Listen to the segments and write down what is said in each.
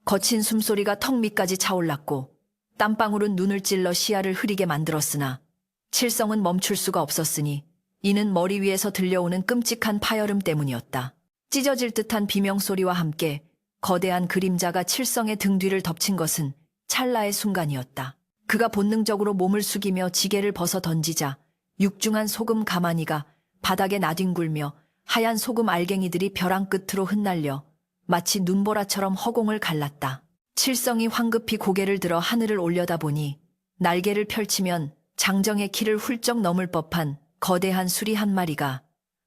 거친 숨소리가 턱 밑까지 차올랐고 땀방울은 눈을 찔러 시야를 흐리게 만들었으나 칠성은 멈출 수가 없었으니 이는 머리 위에서 들려오는 끔찍한 파열음 때문이었다. 찢어질 듯한 비명소리와 함께 거대한 그림자가 칠성의 등 뒤를 덮친 것은 찰나의 순간이었다. 그가 본능적으로 몸을 숙이며 지게를 벗어 던지자 육중한 소금 가마니가 바닥에 나뒹굴며 하얀 소금 알갱이들이 벼랑 끝으로 흩날려 마치 눈보라처럼 허공을 갈랐다. 칠성이 황급히 고개를 들어 하늘을 올려다보니 날개를 펼치면 장정의 키를 훌쩍 넘을 법한 거대한 수리 한 마리가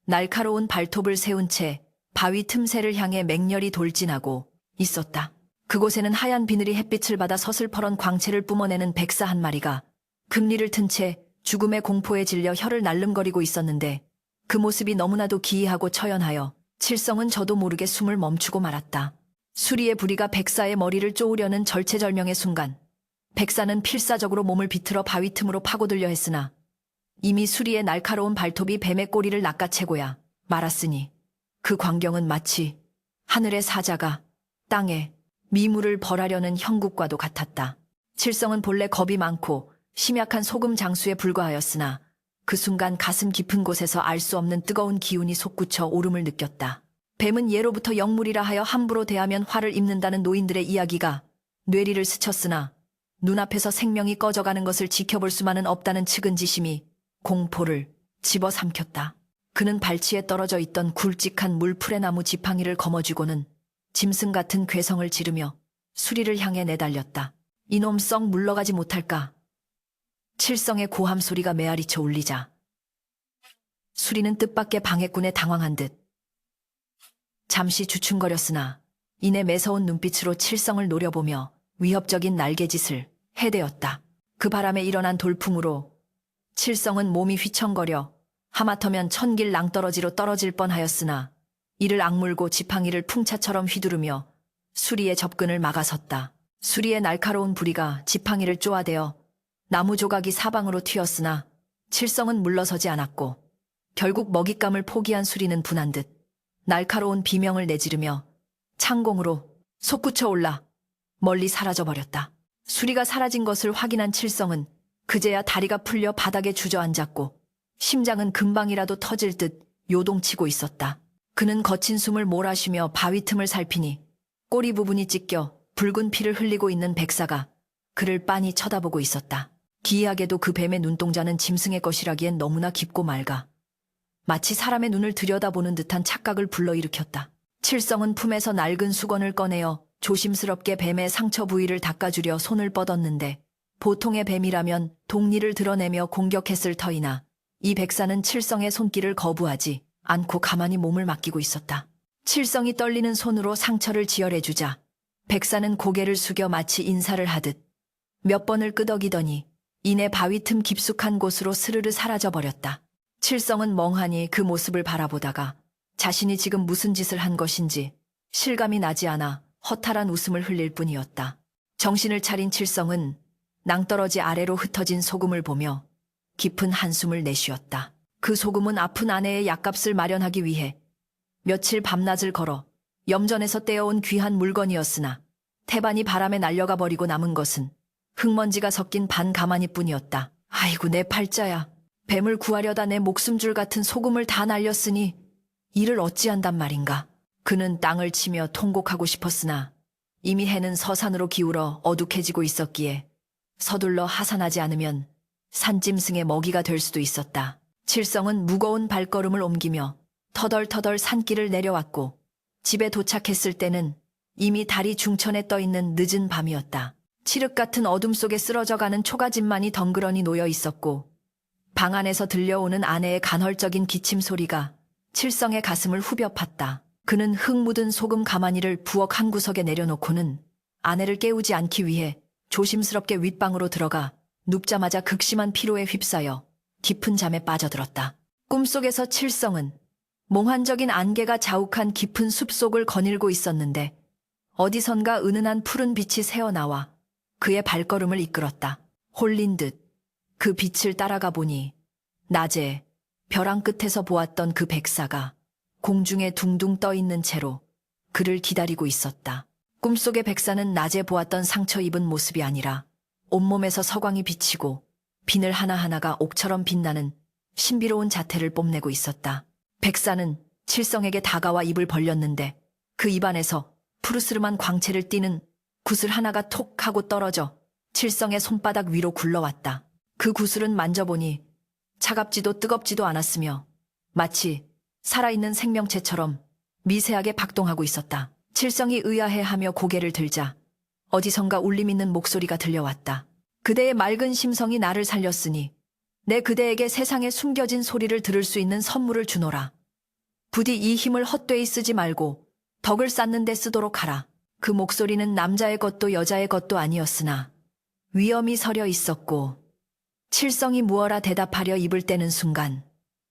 날카로운 발톱을 세운 채 바위 틈새를 향해 맹렬히 돌진하고 있었다. 그곳에는 하얀 비늘이 햇빛을 받아 서슬퍼런 광채를 뿜어내는 백사 한 마리가 금리를 튼 채 죽음의 공포에 질려 혀를 날름거리고 있었는데 그 모습이 너무나도 기이하고 처연하여 칠성은 저도 모르게 숨을 멈추고 말았다. 수리의 부리가 백사의 머리를 쪼으려는 절체절명의 순간 백사는 필사적으로 몸을 비틀어 바위 틈으로 파고들려 했으나 이미 수리의 날카로운 발톱이 뱀의 꼬리를 낚아채고야 말았으니 그 광경은 마치 하늘의 사자가 땅에 미물을 벌하려는 형국과도 같았다. 칠성은 본래 겁이 많고 심약한 소금 장수에 불과하였으나 그 순간 가슴 깊은 곳에서 알 수 없는 뜨거운 기운이 솟구쳐 오름을 느꼈다. 뱀은 예로부터 영물이라 하여 함부로 대하면 화를 입는다는 노인들의 이야기가 뇌리를 스쳤으나 눈앞에서 생명이 꺼져가는 것을 지켜볼 수만은 없다는 측은지심이 공포를 집어삼켰다. 그는 발치에 떨어져 있던 굵직한 물풀의나무 지팡이를 거머쥐고는 짐승 같은 괴성을 지르며 수리를 향해 내달렸다. 이놈 썩 물러가지 못할까? 칠성의 고함 소리가 메아리쳐 울리자 수리는 뜻밖의 방해꾼에 당황한 듯 잠시 주춤거렸으나 이내 매서운 눈빛으로 칠성을 노려보며 위협적인 날개짓을 해대었다. 그 바람에 일어난 돌풍으로 칠성은 몸이 휘청거려 하마터면 천길 낭떠러지로 떨어질 뻔하였으나 이를 악물고 지팡이를 풍차처럼 휘두르며 수리의 접근을 막아섰다. 수리의 날카로운 부리가 지팡이를 쪼아대어 나무 조각이 사방으로 튀었으나 칠성은 물러서지 않았고 결국 먹잇감을 포기한 수리는 분한 듯 날카로운 비명을 내지르며 창공으로 솟구쳐 올라 멀리 사라져버렸다. 수리가 사라진 것을 확인한 칠성은 그제야 다리가 풀려 바닥에 주저앉았고 심장은 금방이라도 터질 듯 요동치고 있었다. 그는 거친 숨을 몰아쉬며 바위 틈을 살피니 꼬리 부분이 찢겨 붉은 피를 흘리고 있는 백사가 그를 빤히 쳐다보고 있었다. 기이하게도 그 뱀의 눈동자는 짐승의 것이라기엔 너무나 깊고 맑아 마치 사람의 눈을 들여다보는 듯한 착각을 불러일으켰다. 칠성은 품에서 낡은 수건을 꺼내어 조심스럽게 뱀의 상처 부위를 닦아주려 손을 뻗었는데 보통의 뱀이라면 동리를 드러내며 공격했을 터이나 이 백사는 칠성의 손길을 거부하지 않고 가만히 몸을 맡기고 있었다. 칠성이 떨리는 손으로 상처를 지혈해주자 백사는 고개를 숙여 마치 인사를 하듯 몇 번을 끄덕이더니 이내 바위 틈 깊숙한 곳으로 스르르 사라져버렸다. 칠성은 멍하니 그 모습을 바라보다가 자신이 지금 무슨 짓을 한 것인지 실감이 나지 않아 허탈한 웃음을 흘릴 뿐이었다. 정신을 차린 칠성은 낭떠러지 아래로 흩어진 소금을 보며 깊은 한숨을 내쉬었다. 그 소금은 아픈 아내의 약값을 마련하기 위해 며칠 밤낮을 걸어 염전에서 떼어온 귀한 물건이었으나 태반이 바람에 날려가 버리고 남은 것은 흙먼지가 섞인 반가마니뿐이었다. 아이고 내 팔자야. 뱀을 구하려다 내 목숨줄 같은 소금을 다 날렸으니 이를 어찌한단 말인가. 그는 땅을 치며 통곡하고 싶었으나 이미 해는 서산으로 기울어 어둑해지고 있었기에 서둘러 하산하지 않으면 산짐승의 먹이가 될 수도 있었다. 칠성은 무거운 발걸음을 옮기며 터덜터덜 산길을 내려왔고 집에 도착했을 때는 이미 달이 중천에 떠있는 늦은 밤이었다. 칠흑 같은 어둠 속에 쓰러져가는 초가집만이 덩그러니 놓여 있었고 방 안에서 들려오는 아내의 간헐적인 기침 소리가 칠성의 가슴을 후벼 팠다. 그는 흙 묻은 소금 가마니를 부엌 한 구석에 내려놓고는 아내를 깨우지 않기 위해 조심스럽게 윗방으로 들어가 눕자마자 극심한 피로에 휩싸여 깊은 잠에 빠져들었다. 꿈속에서 칠성은 몽환적인 안개가 자욱한 깊은 숲속을 거닐고 있었는데 어디선가 은은한 푸른 빛이 새어나와 그의 발걸음을 이끌었다. 홀린 듯 그 빛을 따라가 보니 낮에 벼랑 끝에서 보았던 그 백사가 공중에 둥둥 떠 있는 채로 그를 기다리고 있었다. 꿈속의 백사는 낮에 보았던 상처 입은 모습이 아니라 온몸에서 서광이 비치고 비늘 하나하나가 옥처럼 빛나는 신비로운 자태를 뽐내고 있었다. 백사는 칠성에게 다가와 입을 벌렸는데 그 입안에서 푸르스름한 광채를 띠는 구슬 하나가 톡 하고 떨어져 칠성의 손바닥 위로 굴러왔다. 그 구슬은 만져보니 차갑지도 뜨겁지도 않았으며 마치 살아있는 생명체처럼 미세하게 박동하고 있었다. 칠성이 의아해하며 고개를 들자 어디선가 울림 있는 목소리가 들려왔다. 그대의 맑은 심성이 나를 살렸으니 내 그대에게 세상에 숨겨진 소리를 들을 수 있는 선물을 주노라. 부디 이 힘을 헛되이 쓰지 말고 덕을 쌓는 데 쓰도록 하라. 그 목소리는 남자의 것도 여자의 것도 아니었으나 위엄이 서려 있었고 칠성이 무어라 대답하려 입을 떼는 순간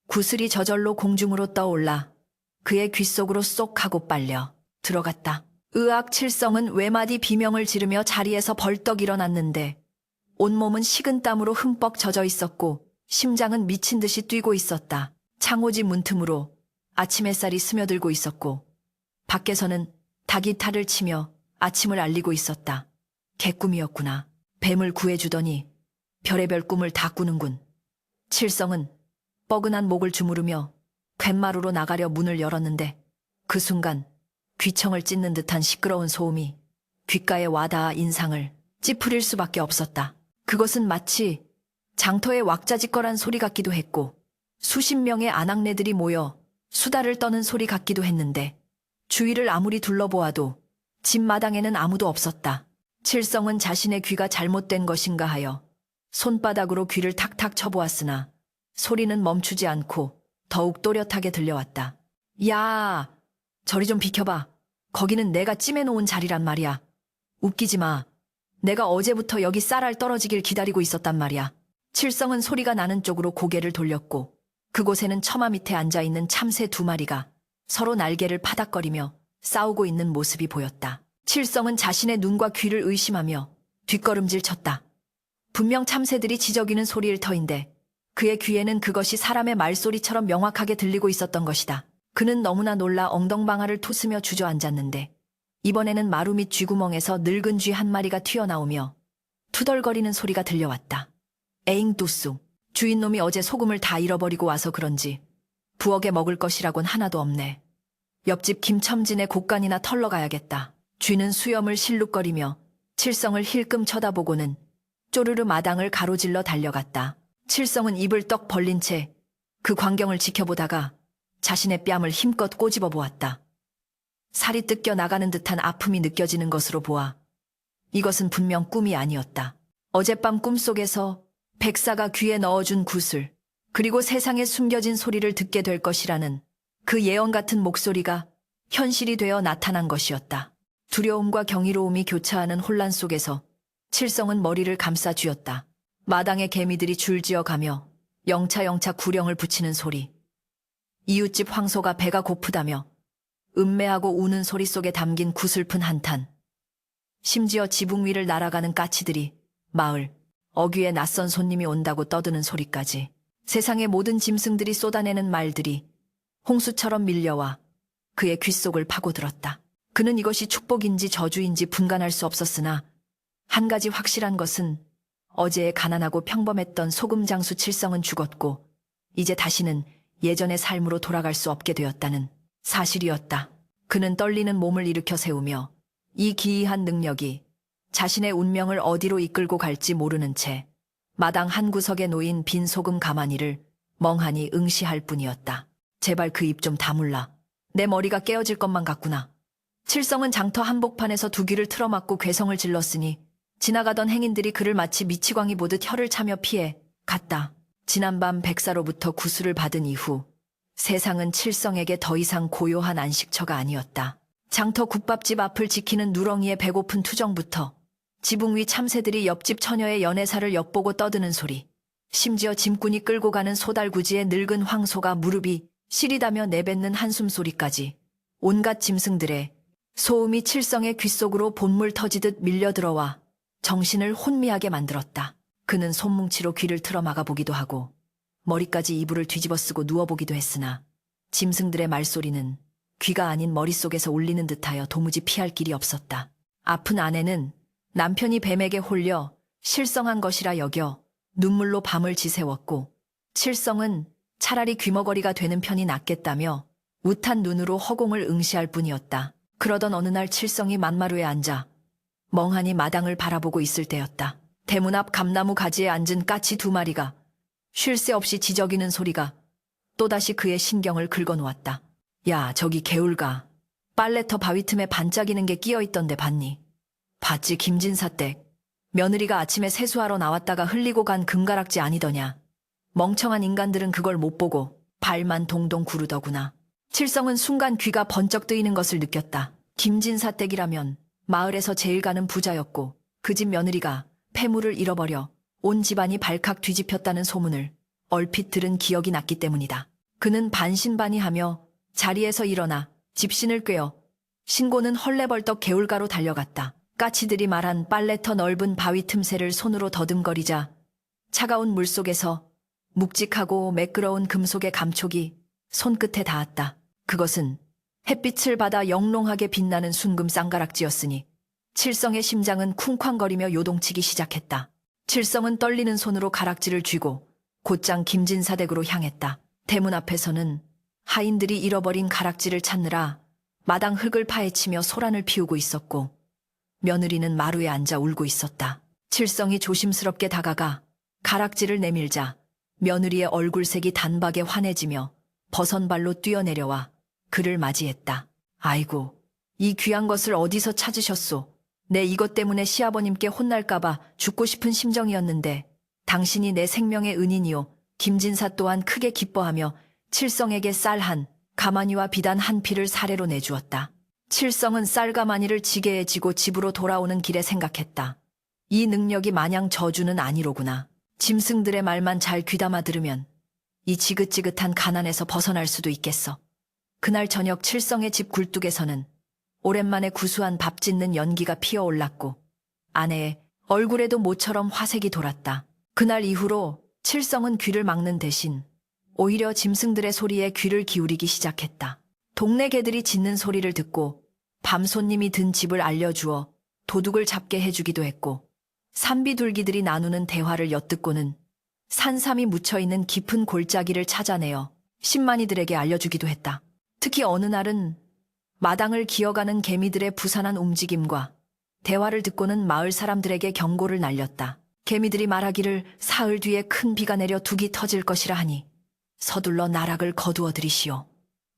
구슬이 저절로 공중으로 떠올라 그의 귀 속으로 쏙 하고 빨려 들어갔다. 으악. 칠성은 외마디 비명을 지르며 자리에서 벌떡 일어났는데 온몸은 식은땀으로 흠뻑 젖어 있었고 심장은 미친 듯이 뛰고 있었다. 창호지 문틈으로 아침 햇살이 스며들고 있었고 밖에서는 닭이 탈을 치며 아침을 알리고 있었다. 개꿈이었구나. 뱀을 구해주더니 별의별 꿈을 다 꾸는군. 칠성은 뻐근한 목을 주무르며 갯마루로 나가려 문을 열었는데 그 순간 귀청을 찢는 듯한 시끄러운 소음이 귓가에 와닿아 인상을 찌푸릴 수밖에 없었다. 그것은 마치 장터의 왁자지껄한 소리 같기도 했고 수십 명의 아낙네들이 모여 수다를 떠는 소리 같기도 했는데 주위를 아무리 둘러보아도 집 마당에는 아무도 없었다. 칠성은 자신의 귀가 잘못된 것인가 하여 손바닥으로 귀를 탁탁 쳐보았으나 소리는 멈추지 않고 더욱 또렷하게 들려왔다. 야, 저리 좀 비켜봐. 거기는 내가 찜해놓은 자리란 말이야. 웃기지 마. 내가 어제부터 여기 쌀알 떨어지길 기다리고 있었단 말이야. 칠성은 소리가 나는 쪽으로 고개를 돌렸고 그곳에는 처마 밑에 앉아있는 참새 두 마리가 서로 날개를 파닥거리며 싸우고 있는 모습이 보였다. 칠성은 자신의 눈과 귀를 의심하며 뒷걸음질 쳤다. 분명 참새들이 지저귀는 소리일 터인데 그의 귀에는 그것이 사람의 말소리처럼 명확하게 들리고 있었던 것이다. 그는 너무나 놀라 엉덩방아를 토스며 주저앉았는데 이번에는 마루 밑 쥐구멍에서 늙은 쥐 한 마리가 튀어나오며 투덜거리는 소리가 들려왔다. 에잉 뚜쑥. 주인놈이 어제 소금을 다 잃어버리고 와서 그런지 부엌에 먹을 것이라곤 하나도 없네. 옆집 김첨진의 곡간이나 털러 가야겠다. 쥐는 수염을 실룩거리며 칠성을 힐끔 쳐다보고는 쪼르르 마당을 가로질러 달려갔다. 칠성은 입을 떡 벌린 채 그 광경을 지켜보다가 자신의 뺨을 힘껏 꼬집어 보았다. 살이 뜯겨 나가는 듯한 아픔이 느껴지는 것으로 보아 이것은 분명 꿈이 아니었다. 어젯밤 꿈속에서 백사가 귀에 넣어준 구슬, 그리고 세상에 숨겨진 소리를 듣게 될 것이라는 그 예언 같은 목소리가 현실이 되어 나타난 것이었다. 두려움과 경이로움이 교차하는 혼란 속에서 칠성은 머리를 감싸 쥐었다. 마당의 개미들이 줄지어 가며 영차영차 구령을 붙이는 소리, 이웃집 황소가 배가 고프다며 음매하고 우는 소리 속에 담긴 구슬픈 한탄, 심지어 지붕 위를 날아가는 까치들이 마을, 어귀에 낯선 손님이 온다고 떠드는 소리까지 세상의 모든 짐승들이 쏟아내는 말들이 홍수처럼 밀려와 그의 귓속을 파고들었다. 그는 이것이 축복인지 저주인지 분간할 수 없었으나 한 가지 확실한 것은 어제의 가난하고 평범했던 소금장수 칠성은 죽었고 이제 다시는 예전의 삶으로 돌아갈 수 없게 되었다는 사실이었다. 그는 떨리는 몸을 일으켜 세우며 이 기이한 능력이 자신의 운명을 어디로 이끌고 갈지 모르는 채 마당 한 구석에 놓인 빈 소금 가마니를 멍하니 응시할 뿐이었다. 제발 그 입 좀 다물라. 내 머리가 깨어질 것만 같구나. 칠성은 장터 한복판에서 두 귀를 틀어막고 괴성을 질렀으니 지나가던 행인들이 그를 마치 미치광이 보듯 혀를 차며 피해 갔다. 지난밤 백사로부터 구슬을 받은 이후 세상은 칠성에게 더 이상 고요한 안식처가 아니었다. 장터 국밥집 앞을 지키는 누렁이의 배고픈 투정부터 지붕 위 참새들이 옆집 처녀의 연애사를 엿보고 떠드는 소리, 심지어 짐꾼이 끌고 가는 소달구지의 늙은 황소가 무릎이 시리다며 내뱉는 한숨 소리까지 온갖 짐승들의 소음이 칠성의 귓속으로 본물 터지듯 밀려들어와 정신을 혼미하게 만들었다. 그는 손뭉치로 귀를 틀어 막아보기도 하고 머리까지 이불을 뒤집어 쓰고 누워보기도 했으나 짐승들의 말소리는 귀가 아닌 머릿속에서 울리는 듯하여 도무지 피할 길이 없었다. 아픈 아내는 남편이 뱀에게 홀려 실성한 것이라 여겨 눈물로 밤을 지새웠고, 칠성은 차라리 귀머거리가 되는 편이 낫겠다며 우탄 눈으로 허공을 응시할 뿐이었다. 그러던 어느 날 칠성이 만마루에 앉아 멍하니 마당을 바라보고 있을 때였다. 대문 앞 감나무 가지에 앉은 까치 2마리가 쉴 새 없이 지저귀는 소리가 또다시 그의 신경을 긁어놓았다. 야, 저기 개울가. 빨래터 바위 틈에 반짝이는 게 끼어있던데 봤니? 봤지, 김진사댁. 며느리가 아침에 세수하러 나왔다가 흘리고 간 금가락지 아니더냐. 멍청한 인간들은 그걸 못 보고 발만 동동 구르더구나. 칠성은 순간 귀가 번쩍 뜨이는 것을 느꼈다. 김진사댁이라면 마을에서 제일 가는 부자였고, 그 집 며느리가 폐물을 잃어버려 온 집안이 발칵 뒤집혔다는 소문을 얼핏 들은 기억이 났기 때문이다. 그는 반신반의하며 자리에서 일어나 집신을 꿰어 신고는 헐레벌떡 개울가로 달려갔다. 까치들이 말한 빨래터 넓은 바위 틈새를 손으로 더듬거리자 차가운 물속에서 묵직하고 매끄러운 금속의 감촉이 손끝에 닿았다. 그것은 햇빛을 받아 영롱하게 빛나는 순금 쌍가락지였으니 칠성의 심장은 쿵쾅거리며 요동치기 시작했다. 칠성은 떨리는 손으로 가락지를 쥐고 곧장 김진사댁으로 향했다. 대문 앞에서는 하인들이 잃어버린 가락지를 찾느라 마당 흙을 파헤치며 소란을 피우고 있었고, 며느리는 마루에 앉아 울고 있었다. 칠성이 조심스럽게 다가가 가락지를 내밀자 며느리의 얼굴색이 단박에 환해지며 버선발로 뛰어내려와 그를 맞이했다. 아이고, 이 귀한 것을 어디서 찾으셨소? 내 이것 때문에 시아버님께 혼날까봐 죽고 싶은 심정이었는데 당신이 내 생명의 은인이요. 김진사 또한 크게 기뻐하며 칠성에게 쌀 한 가마니와 비단 한 필을 사례로 내주었다. 칠성은 쌀 가마니를 지게에 지고 집으로 돌아오는 길에 생각했다. 이 능력이 마냥 저주는 아니로구나. 짐승들의 말만 잘 귀담아 들으면 이 지긋지긋한 가난에서 벗어날 수도 있겠어. 그날 저녁 칠성의 집 굴뚝에서는 오랜만에 구수한 밥 짓는 연기가 피어올랐고 아내의 얼굴에도 모처럼 화색이 돌았다. 그날 이후로 칠성은 귀를 막는 대신 오히려 짐승들의 소리에 귀를 기울이기 시작했다. 동네 개들이 짖는 소리를 듣고 밤 손님이 든 집을 알려주어 도둑을 잡게 해주기도 했고, 산비둘기들이 나누는 대화를 엿듣고는 산삼이 묻혀있는 깊은 골짜기를 찾아내어 신만이들에게 알려주기도 했다. 특히 어느 날은 마당을 기어가는 개미들의 부산한 움직임과 대화를 듣고는 마을 사람들에게 경고를 날렸다. 개미들이 말하기를 사흘 뒤에 큰 비가 내려 둑이 터질 것이라 하니 서둘러 나락을 거두어 들이시오.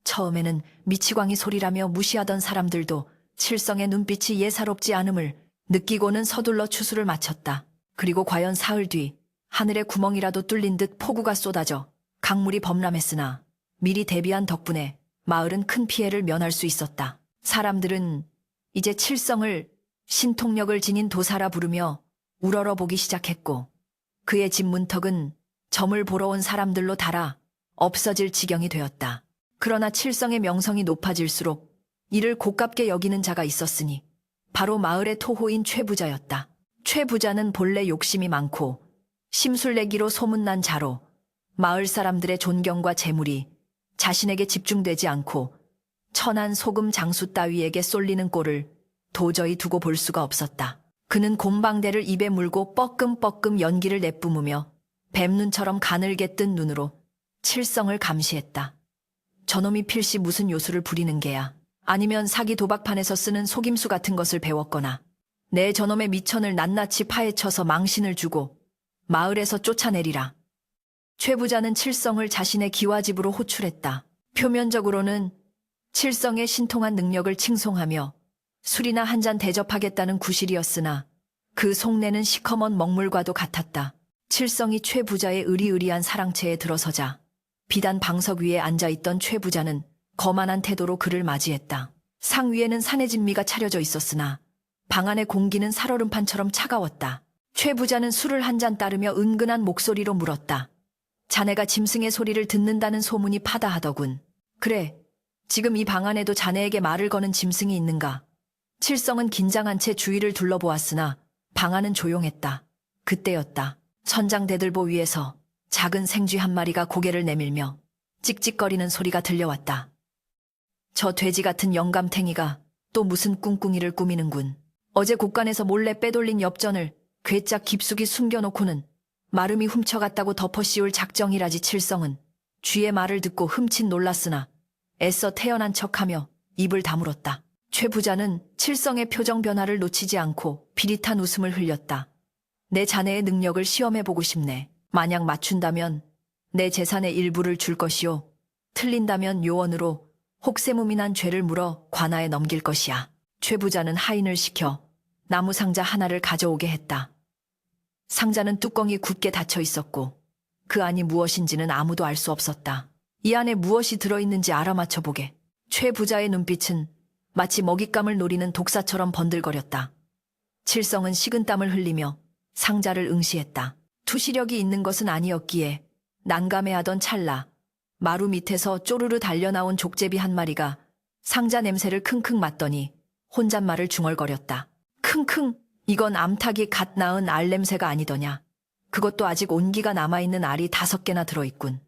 처음에는 미치광이 소리라며 무시하던 사람들도 칠성의 눈빛이 예사롭지 않음을 느끼고는 서둘러 추수를 마쳤다. 그리고 과연 사흘 뒤 하늘에 구멍이라도 뚫린 듯 폭우가 쏟아져 강물이 범람했으나 미리 대비한 덕분에 마을은 큰 피해를 면할 수 있었다. 사람들은 이제 칠성을 신통력을 지닌 도사라 부르며 우러러보기 시작했고, 그의 집 문턱은 점을 보러 온 사람들로 닳아 없어질 지경이 되었다. 그러나 칠성의 명성이 높아질수록 이를 고깝게 여기는 자가 있었으니 바로 마을의 토호인 최부자였다. 최부자는 본래 욕심이 많고 심술내기로 소문난 자로 마을 사람들의 존경과 재물이 자신에게 집중되지 않고 천한 소금 장수 따위에게 쏠리는 꼴을 도저히 두고 볼 수가 없었다. 그는 곰방대를 입에 물고 뻐끔뻐끔 연기를 내뿜으며 뱀눈처럼 가늘게 뜬 눈으로 칠성을 감시했다. 저놈이 필시 무슨 요술을 부리는 게야. 아니면 사기 도박판에서 쓰는 속임수 같은 것을 배웠거나 내 저놈의 미천을 낱낱이 파헤쳐서 망신을 주고 마을에서 쫓아내리라. 최 부자는 칠성을 자신의 기와집으로 호출했다. 표면적으로는 칠성의 신통한 능력을 칭송하며 술이나 한 잔 대접하겠다는 구실이었으나 그 속내는 시커먼 먹물과도 같았다. 칠성이 최 부자의 의리의리한 사랑채에 들어서자 비단 방석 위에 앉아있던 최 부자는 거만한 태도로 그를 맞이했다. 상 위에는 산해진미가 차려져 있었으나 방 안의 공기는 살얼음판처럼 차가웠다. 최 부자는 술을 한 잔 따르며 은근한 목소리로 물었다. 자네가 짐승의 소리를 듣는다는 소문이 파다하더군. 그래, 지금 이 방 안에도 자네에게 말을 거는 짐승이 있는가? 칠성은 긴장한 채 주위를 둘러보았으나 방 안은 조용했다. 그때였다. 천장 대들보 위에서 작은 생쥐 한 마리가 고개를 내밀며 찍찍거리는 소리가 들려왔다. 저 돼지 같은 영감탱이가 또 무슨 꿍꿍이를 꾸미는군. 어제 곳간에서 몰래 빼돌린 엽전을 괴짝 깊숙이 숨겨놓고는 마름이 훔쳐갔다고 덮어씌울 작정이라지. 칠성은 쥐의 말을 듣고 흠칫 놀랐으나 애써 태연한 척하며 입을 다물었다. 최 부자는 칠성의 표정 변화를 놓치지 않고 비릿한 웃음을 흘렸다. 내 자네의 능력을 시험해보고 싶네. 만약 맞춘다면 내 재산의 일부를 줄 것이요. 틀린다면 요원으로 혹세무민한 죄를 물어 관아에 넘길 것이야. 최 부자는 하인을 시켜 나무 상자 하나를 가져오게 했다. 상자는 뚜껑이 굳게 닫혀 있었고 그 안이 무엇인지는 아무도 알 수 없었다. 이 안에 무엇이 들어있는지 알아맞혀 보게. 최 부자의 눈빛은 마치 먹잇감을 노리는 독사처럼 번들거렸다. 칠성은 식은땀을 흘리며 상자를 응시했다. 투시력이 있는 것은 아니었기에 난감해하던 찰나 마루 밑에서 쪼르르 달려나온 족제비 한 마리가 상자 냄새를 킁킁 맡더니 혼잣말을 중얼거렸다. 킁킁, 이건 암탉이 갓 낳은 알 냄새가 아니더냐. 그것도 아직 온기가 남아있는 알이 5개나 들어있군.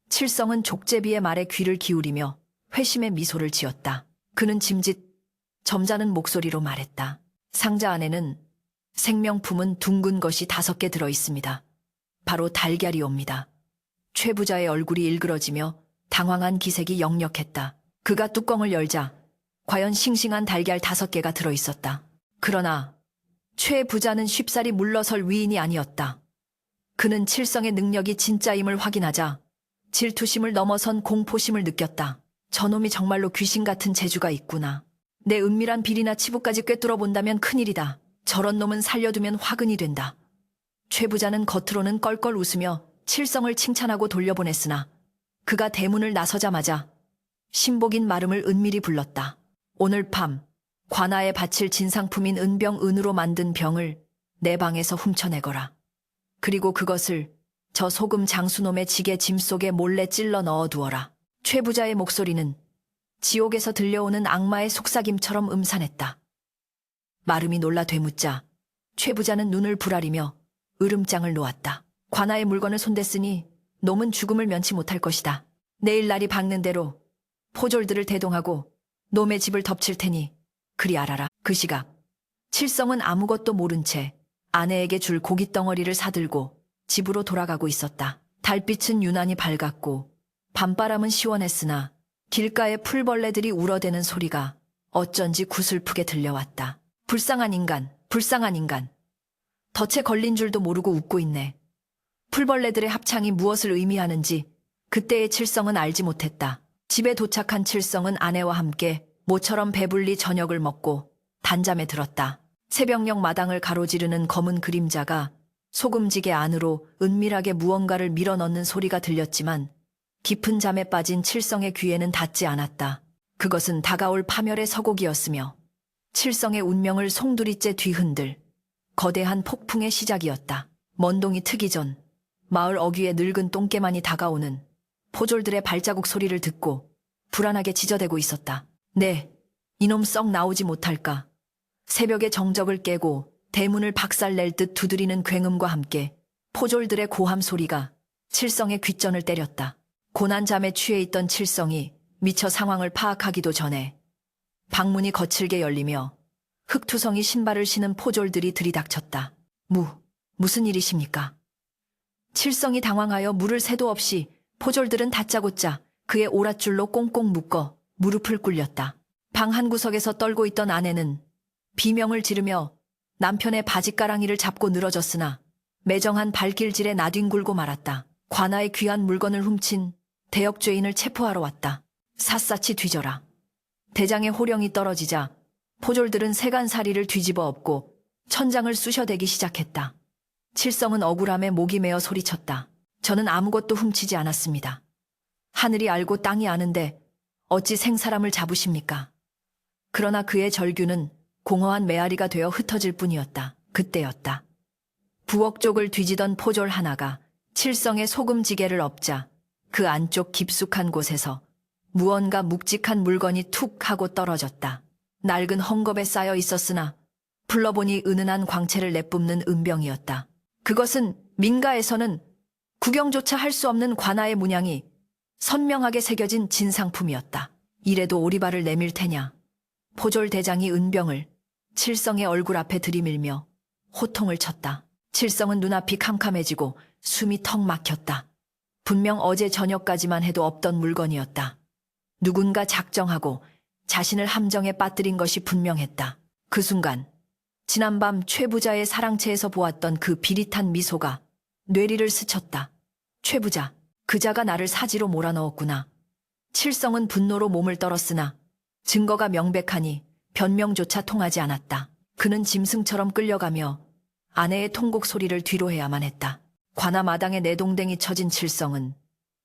칠성은 족제비의 말에 귀를 기울이며 회심의 미소를 지었다. 그는 짐짓 점잖은 목소리로 말했다. 상자 안에는 생명품은 둥근 것이 5개 들어있습니다. 바로 달걀이옵니다. 최 부자의 얼굴이 일그러지며 당황한 기색이 역력했다. 그가 뚜껑을 열자 과연 싱싱한 달걀 5개가 들어있었다. 그러나 최 부자는 쉽사리 물러설 위인이 아니었다. 그는 칠성의 능력이 진짜임을 확인하자 질투심을 넘어선 공포심을 느꼈다. 저놈이 정말로 귀신 같은 재주가 있구나. 내 은밀한 비리나 치부까지 꿰뚫어 본다면 큰일이다. 저런 놈은 살려두면 화근이 된다. 최 부자는 겉으로는 껄껄 웃으며 칠성을 칭찬하고 돌려보냈으나 그가 대문을 나서자마자 신복인 마름을 은밀히 불렀다. 오늘 밤 관아에 바칠 진상품인 은병 은으로 만든 병을 내 방에서 훔쳐내거라. 그리고 그것을 저 소금 장수놈의 지게 짐 속에 몰래 찔러 넣어두어라. 최 부자의 목소리는 지옥에서 들려오는 악마의 속삭임처럼 음산했다. 마름이 놀라 되묻자 최 부자는 눈을 부라리며 으름장을 놓았다. 관아의 물건을 손댔으니 놈은 죽음을 면치 못할 것이다. 내일 날이 밝는 대로 포졸들을 대동하고 놈의 집을 덮칠 테니 그리 알아라. 그 시각 칠성은 아무것도 모른 채 아내에게 줄 고깃덩어리를 사들고 집으로 돌아가고 있었다. 달빛은 유난히 밝았고 밤바람은 시원했으나 길가의 풀벌레들이 울어대는 소리가 어쩐지 구슬프게 들려왔다. 불쌍한 인간, 불쌍한 인간. 덫에 걸린 줄도 모르고 웃고 있네. 풀벌레들의 합창이 무엇을 의미하는지 그때의 칠성은 알지 못했다. 집에 도착한 칠성은 아내와 함께 모처럼 배불리 저녁을 먹고 단잠에 들었다. 새벽녘 마당을 가로지르는 검은 그림자가 소금지게 안으로 은밀하게 무언가를 밀어넣는 소리가 들렸지만 깊은 잠에 빠진 칠성의 귀에는 닿지 않았다. 그것은 다가올 파멸의 서곡이었으며 칠성의 운명을 송두리째 뒤흔들 거대한 폭풍의 시작이었다. 먼동이 트기 전 마을 어귀에 늙은 똥개만이 다가오는 포졸들의 발자국 소리를 듣고 불안하게 지저대고 있었다. 네, 이놈 썩 나오지 못할까. 새벽의 정적을 깨고 대문을 박살낼 듯 두드리는 굉음과 함께 포졸들의 고함 소리가 칠성의 귓전을 때렸다. 고난잠에 취해 있던 칠성이 미처 상황을 파악하기도 전에 방문이 거칠게 열리며 흑투성이 신발을 신은 포졸들이 들이닥쳤다. 무슨 일이십니까? 칠성이 당황하여 물을 새도 없이 포졸들은 다짜고짜 그의 오랏줄로 꽁꽁 묶어 무릎을 꿇렸다. 방 한구석에서 떨고 있던 아내는 비명을 지르며 남편의 바지가랑이를 잡고 늘어졌으나 매정한 발길질에 나뒹굴고 말았다. 관아의 귀한 물건을 훔친 대역죄인을 체포하러 왔다. 샅샅이 뒤져라. 대장의 호령이 떨어지자 포졸들은 세간사리를 뒤집어 엎고 천장을 쑤셔대기 시작했다. 칠성은 억울함에 목이 메어 소리쳤다. 저는 아무것도 훔치지 않았습니다. 하늘이 알고 땅이 아는데 어찌 생사람을 잡으십니까? 그러나 그의 절규는 공허한 메아리가 되어 흩어질 뿐이었다. 그때였다. 부엌 쪽을 뒤지던 포졸 하나가 칠성의 소금지게를 엎자 그 안쪽 깊숙한 곳에서 무언가 묵직한 물건이 툭 하고 떨어졌다. 낡은 헝겊에 쌓여 있었으나 불러보니 은은한 광채를 내뿜는 은병이었다. 그것은 민가에서는 구경조차 할 수 없는 관아의 문양이 선명하게 새겨진 진상품이었다. 이래도 오리발을 내밀 테냐. 포졸 대장이 은병을 칠성의 얼굴 앞에 들이밀며 호통을 쳤다. 칠성은 눈앞이 캄캄해지고 숨이 턱 막혔다. 분명 어제 저녁까지만 해도 없던 물건이었다. 누군가 작정하고 자신을 함정에 빠뜨린 것이 분명했다. 그 순간 지난밤 최 부자의 사랑채에서 보았던 그 비릿한 미소가 뇌리를 스쳤다. 최 부자, 그자가 나를 사지로 몰아넣었구나. 칠성은 분노로 몸을 떨었으나 증거가 명백하니 변명조차 통하지 않았다. 그는 짐승처럼 끌려가며 아내의 통곡 소리를 뒤로해야만 했다. 관아 마당에 내동댕이 쳐진 칠성은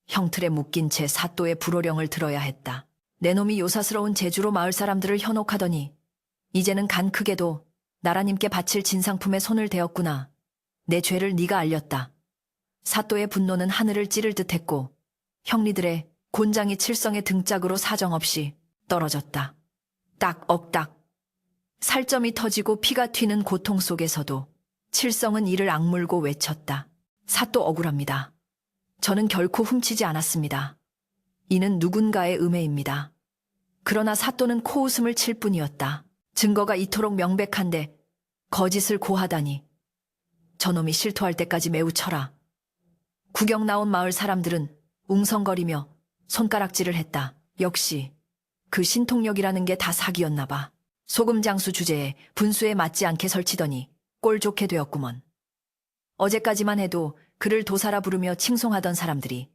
형틀에 묶인 채 사또의 불호령을 들어야 했다. 내 놈이 요사스러운 재주로 마을 사람들을 현혹하더니 이제는 간 크게도 나라님께 바칠 진상품에 손을 대었구나. 내 죄를 네가 알렸다. 사또의 분노는 하늘을 찌를 듯했고 형리들의 곤장이 칠성의 등짝으로 사정없이 떨어졌다. 딱 억딱. 살점이 터지고 피가 튀는 고통 속에서도 칠성은 이를 악물고 외쳤다. 사또 억울합니다. 저는 결코 훔치지 않았습니다. 이는 누군가의 음해입니다. 그러나 사또는 코웃음을 칠 뿐이었다. 증거가 이토록 명백한데 거짓을 고하다니. 저놈이 실토할 때까지 매우 쳐라. 구경 나온 마을 사람들은 웅성거리며 손가락질을 했다. 역시 그 신통력이라는 게 다 사기였나 봐. 소금 장수 주제에 분수에 맞지 않게 설치더니 꼴 좋게 되었구먼. 어제까지만 해도 그를 도사라 부르며 칭송하던 사람들이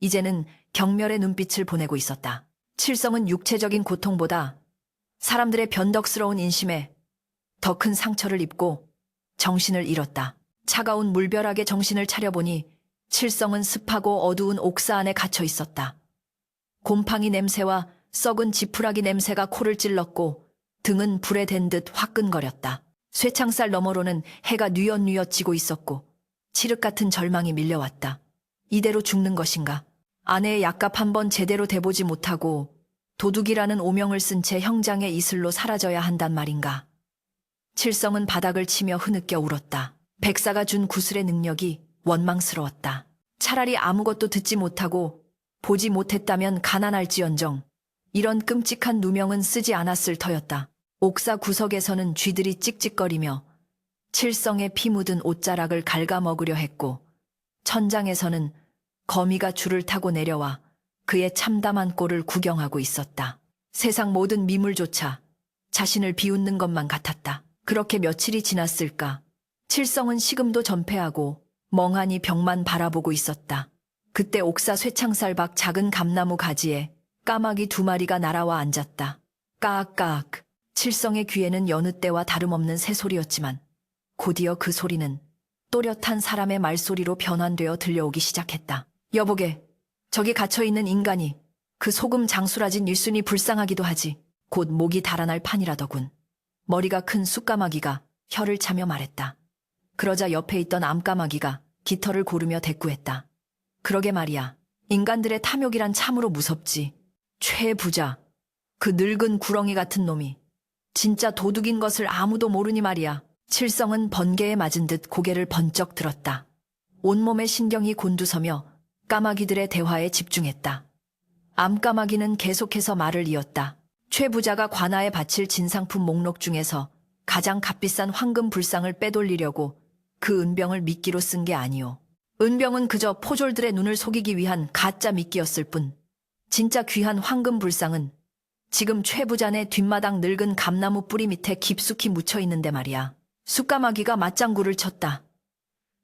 이제는 경멸의 눈빛을 보내고 있었다. 칠성은 육체적인 고통보다 사람들의 변덕스러운 인심에 더 큰 상처를 입고 정신을 잃었다. 차가운 물벼락에 정신을 차려보니 칠성은 습하고 어두운 옥사 안에 갇혀 있었다. 곰팡이 냄새와 썩은 지푸라기 냄새가 코를 찔렀고 등은 불에 댄 듯 화끈거렸다. 쇠창살 너머로는 해가 뉘엿뉘엿 지고 있었고 칠흑 같은 절망이 밀려왔다. 이대로 죽는 것인가? 아내의 약값 한번 제대로 대보지 못하고 도둑이라는 오명을 쓴 채 형장의 이슬로 사라져야 한단 말인가? 칠성은 바닥을 치며 흐느껴 울었다. 백사가 준 구슬의 능력이 원망스러웠다. 차라리 아무것도 듣지 못하고 보지 못했다면 가난할지언정 이런 끔찍한 누명은 쓰지 않았을 터였다. 옥사 구석에서는 쥐들이 찍찍거리며 칠성의 피 묻은 옷자락을 갉아먹으려 했고 천장에서는 거미가 줄을 타고 내려와 그의 참담한 꼴을 구경하고 있었다. 세상 모든 미물조차 자신을 비웃는 것만 같았다. 그렇게 며칠이 지났을까? 칠성은 식음도 전폐하고 멍하니 벽만 바라보고 있었다. 그때 옥사 쇠창살 밖 작은 감나무 가지에 까마귀 2마리가 날아와 앉았다. 까악까악. 칠성의 귀에는 여느 때와 다름없는 새소리였지만 곧이어 그 소리는 또렷한 사람의 말소리로 변환되어 들려오기 시작했다. 여보게, 저기 갇혀있는 인간이 그 소금 장수라진 일순이 불쌍하기도 하지. 곧 목이 달아날 판이라더군. 머리가 큰 쑥까마귀가 혀를 차며 말했다. 그러자 옆에 있던 암까마귀가 깃털을 고르며 대꾸했다. 그러게 말이야. 인간들의 탐욕이란 참으로 무섭지. 최 부자, 그 늙은 구렁이 같은 놈이 진짜 도둑인 것을 아무도 모르니 말이야. 칠성은 번개에 맞은 듯 고개를 번쩍 들었다. 온몸의 신경이 곤두서며 까마귀들의 대화에 집중했다. 암까마귀는 계속해서 말을 이었다. 최 부자가 관아에 바칠 진상품 목록 중에서 가장 값비싼 황금 불상을 빼돌리려고 그 은병을 미끼로 쓴 게 아니오. 은병은 그저 포졸들의 눈을 속이기 위한 가짜 미끼였을 뿐 진짜 귀한 황금 불상은 지금 최 부자네 뒷마당 늙은 감나무 뿌리 밑에 깊숙이 묻혀 있는데 말이야. 쑥까마귀가 맞장구를 쳤다.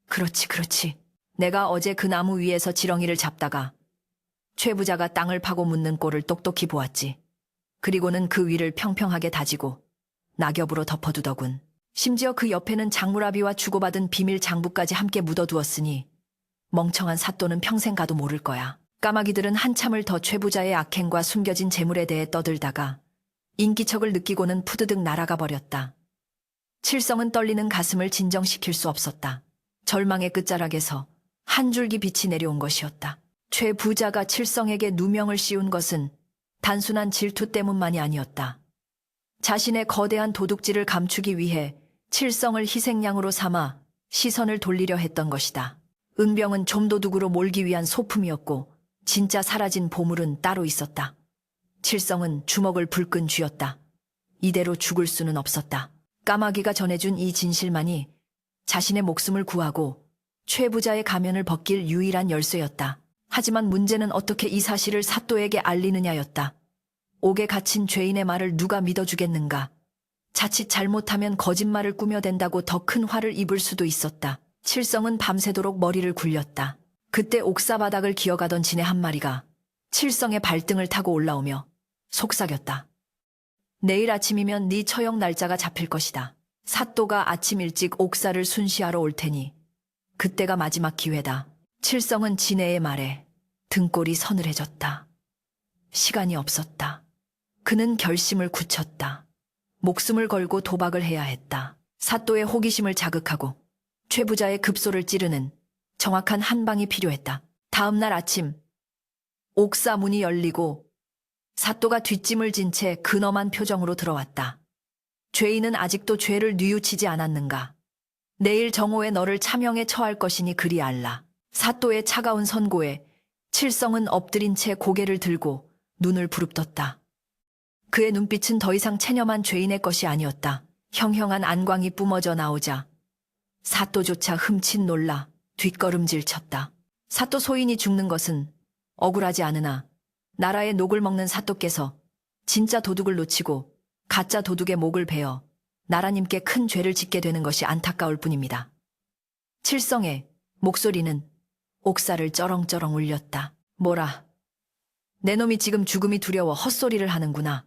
그렇지, 그렇지. 내가 어제 그 나무 위에서 지렁이를 잡다가 최 부자가 땅을 파고 묻는 꼴을 똑똑히 보았지. 그리고는 그 위를 평평하게 다지고 낙엽으로 덮어두더군. 심지어 그 옆에는 장무라비와 주고받은 비밀 장부까지 함께 묻어두었으니 멍청한 사또는 평생 가도 모를 거야. 까마귀들은 한참을 더 최 부자의 악행과 숨겨진 재물에 대해 떠들다가 인기척을 느끼고는 푸드득 날아가 버렸다. 칠성은 떨리는 가슴을 진정시킬 수 없었다. 절망의 끝자락에서 한 줄기 빛이 내려온 것이었다. 최 부자가 칠성에게 누명을 씌운 것은 단순한 질투 때문만이 아니었다. 자신의 거대한 도둑질을 감추기 위해 칠성을 희생양으로 삼아 시선을 돌리려 했던 것이다. 은병은 좀도둑으로 몰기 위한 소품이었고 진짜 사라진 보물은 따로 있었다. 칠성은 주먹을 불끈 쥐었다. 이대로 죽을 수는 없었다. 까마귀가 전해준 이 진실만이 자신의 목숨을 구하고 최 부자의 가면을 벗길 유일한 열쇠였다. 하지만 문제는 어떻게 이 사실을 사또에게 알리느냐였다. 옥에 갇힌 죄인의 말을 누가 믿어주겠는가. 자칫 잘못하면 거짓말을 꾸며댄다고 더 큰 화를 입을 수도 있었다. 칠성은 밤새도록 머리를 굴렸다. 그때 옥사 바닥을 기어가던 진해 한 마리가 칠성의 발등을 타고 올라오며 속삭였다. 내일 아침이면 네 처형 날짜가 잡힐 것이다. 사또가 아침 일찍 옥사를 순시하러 올 테니 그때가 마지막 기회다. 칠성은 진해의 말에 등골이 서늘해졌다. 시간이 없었다. 그는 결심을 굳혔다. 목숨을 걸고 도박을 해야 했다. 사또의 호기심을 자극하고 최 부자의 급소를 찌르는 정확한 한 방이 필요했다. 다음 날 아침 옥사 문이 열리고 사또가 뒷짐을 진 채 근엄한 표정으로 들어왔다. 죄인은 아직도 죄를 뉘우치지 않았는가. 내일 정오에 너를 차명에 처할 것이니 그리 알라. 사또의 차가운 선고에 칠성은 엎드린 채 고개를 들고 눈을 부릅떴다. 그의 눈빛은 더 이상 체념한 죄인의 것이 아니었다. 형형한 안광이 뿜어져 나오자 사또조차 흠칫 놀라 뒷걸음질 쳤다. 사또 소인이 죽는 것은 억울하지 않으나 나라의 녹을 먹는 사또께서 진짜 도둑을 놓치고 가짜 도둑의 목을 베어 나라님께 큰 죄를 짓게 되는 것이 안타까울 뿐입니다. 칠성의 목소리는 옥사를 쩌렁쩌렁 울렸다. 뭐라? 내 놈이 지금 죽음이 두려워 헛소리를 하는구나.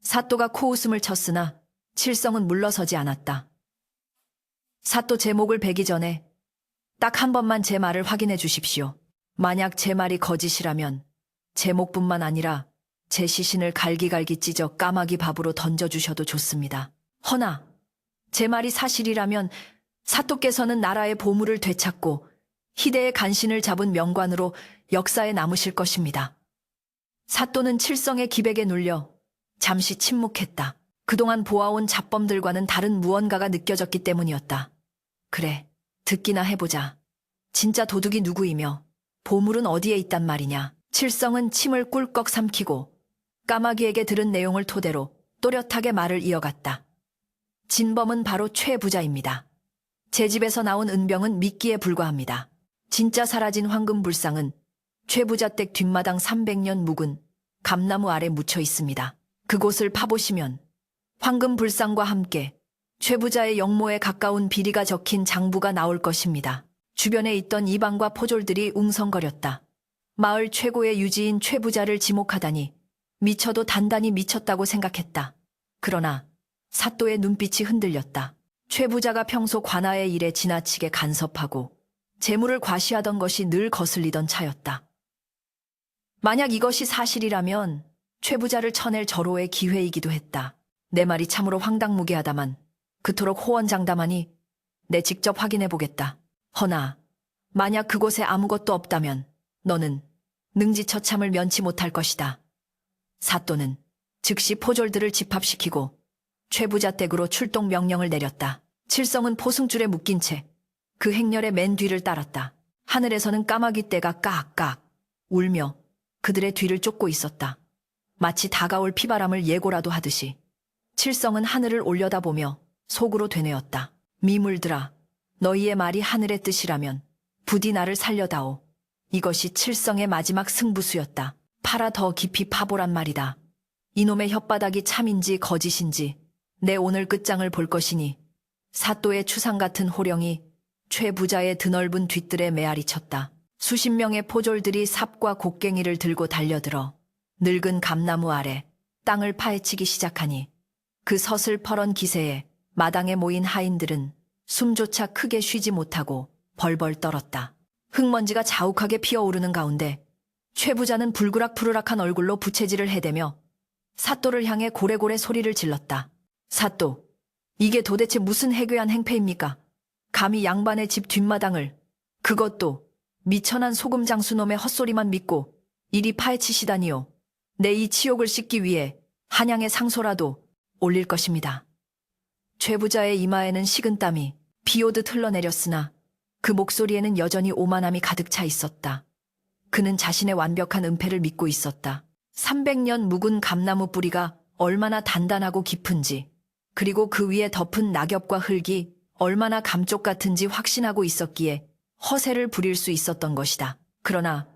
사또가 코웃음을 쳤으나 칠성은 물러서지 않았다. 사또 제 목을 베기 전에 딱 한 번만 제 말을 확인해 주십시오. 만약 제 말이 거짓이라면 제 목뿐만 아니라 제 시신을 갈기갈기 찢어 까마귀 밥으로 던져주셔도 좋습니다. 허나 제 말이 사실이라면 사또께서는 나라의 보물을 되찾고 희대의 간신을 잡은 명관으로 역사에 남으실 것입니다. 사또는 칠성의 기백에 눌려 잠시 침묵했다. 그동안 보아온 잡범들과는 다른 무언가가 느껴졌기 때문이었다. 그래, 듣기나 해보자. 진짜 도둑이 누구이며 보물은 어디에 있단 말이냐. 칠성은 침을 꿀꺽 삼키고 까마귀에게 들은 내용을 토대로 또렷하게 말을 이어갔다. 진범은 바로 최 부자입니다. 제 집에서 나온 은병은 미끼에 불과합니다. 진짜 사라진 황금불상은 최 부자 댁 뒷마당 300년 묵은 감나무 아래 묻혀 있습니다. 그곳을 파보시면 황금불상과 함께 최 부자의 영모에 가까운 비리가 적힌 장부가 나올 것입니다. 주변에 있던 이방과 포졸들이 웅성거렸다. 마을 최고의 유지인 최 부자를 지목하다니 미쳐도 단단히 미쳤다고 생각했다. 그러나 사또의 눈빛이 흔들렸다. 최 부자가 평소 관아의 일에 지나치게 간섭하고 재물을 과시하던 것이 늘 거슬리던 차였다. 만약 이것이 사실이라면 최 부자를 쳐낼 절호의 기회이기도 했다. 내 말이 참으로 황당무계하다만 그토록 호언장담하니 내 직접 확인해보겠다. 허나 만약 그곳에 아무것도 없다면 너는 능지처참을 면치 못할 것이다. 사또는 즉시 포졸들을 집합시키고 최 부자 댁으로 출동 명령을 내렸다. 칠성은 포승줄에 묶인 채 그 행렬의 맨 뒤를 따랐다. 하늘에서는 까마귀 떼가 깍깍 울며 그들의 뒤를 쫓고 있었다. 마치 다가올 피바람을 예고라도 하듯이 칠성은 하늘을 올려다보며 속으로 되뇌었다. 미물들아, 너희의 말이 하늘의 뜻이라면 부디 나를 살려다오. 이것이 칠성의 마지막 승부수였다. 팔아 더 깊이 파보란 말이다. 이놈의 혓바닥이 참인지 거짓인지 내 오늘 끝장을 볼 것이니. 사또의 추상 같은 호령이 최 부자의 드넓은 뒷뜰에 메아리 쳤다. 수십 명의 포졸들이 삽과 곡괭이를 들고 달려들어 늙은 감나무 아래 땅을 파헤치기 시작하니 그 서슬퍼런 기세에 마당에 모인 하인들은 숨조차 크게 쉬지 못하고 벌벌 떨었다. 흙먼지가 자욱하게 피어오르는 가운데 최 부자는 불그락푸르락한 얼굴로 부채질을 해대며 사또를 향해 고래고래 소리를 질렀다. 사또, 이게 도대체 무슨 해괴한 행패입니까? 감히 양반의 집 뒷마당을, 그것도 미천한 소금장수놈의 헛소리만 믿고 이리 파헤치시다니요. 내 이 치욕을 씻기 위해 한양의 상소라도 올릴 것입니다. 최 부자의 이마에는 식은땀이 비오듯 흘러내렸으나 그 목소리에는 여전히 오만함이 가득 차 있었다. 그는 자신의 완벽한 은폐를 믿고 있었다. 300년 묵은 감나무 뿌리가 얼마나 단단하고 깊은지 그리고 그 위에 덮은 낙엽과 흙이 얼마나 감쪽 같은지 확신하고 있었기에 허세를 부릴 수 있었던 것이다. 그러나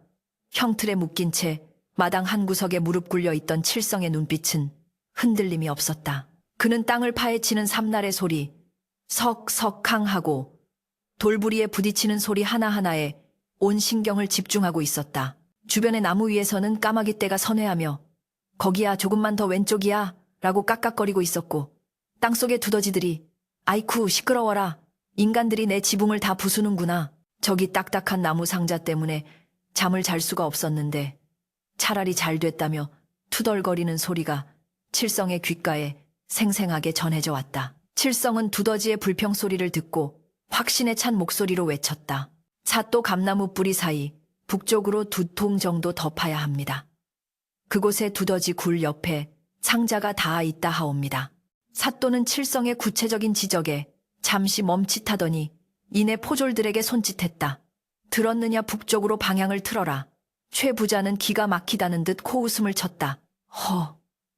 형틀에 묶인 채 마당 한 구석에 무릎 꿇려 있던 칠성의 눈빛은 흔들림이 없었다. 그는 땅을 파헤치는 삼날의 소리, 석석항하고 돌부리에 부딪히는 소리 하나하나에 온 신경을 집중하고 있었다. 주변의 나무 위에서는 까마귀 떼가 선회하며 거기야 조금만 더 왼쪽이야 라고 깍깍거리고 있었고 땅속의 두더지들이 아이쿠 시끄러워라 인간들이 내 지붕을 다 부수는구나. 저기 딱딱한 나무 상자 때문에 잠을 잘 수가 없었는데 차라리 잘 됐다며 투덜거리는 소리가 칠성의 귓가에 생생하게 전해져 왔다. 칠성은 두더지의 불평 소리를 듣고 확신에 찬 목소리로 외쳤다. 사또 감나무 뿌리 사이 북쪽으로 2통 정도 더 파야 합니다. 그곳에 두더지 굴 옆에 상자가 닿아 있다 하옵니다. 사또는 칠성의 구체적인 지적에 잠시 멈칫하더니 이내 포졸들에게 손짓했다. 들었느냐 북쪽으로 방향을 틀어라. 최 부자는 기가 막히다는 듯 코웃음을 쳤다.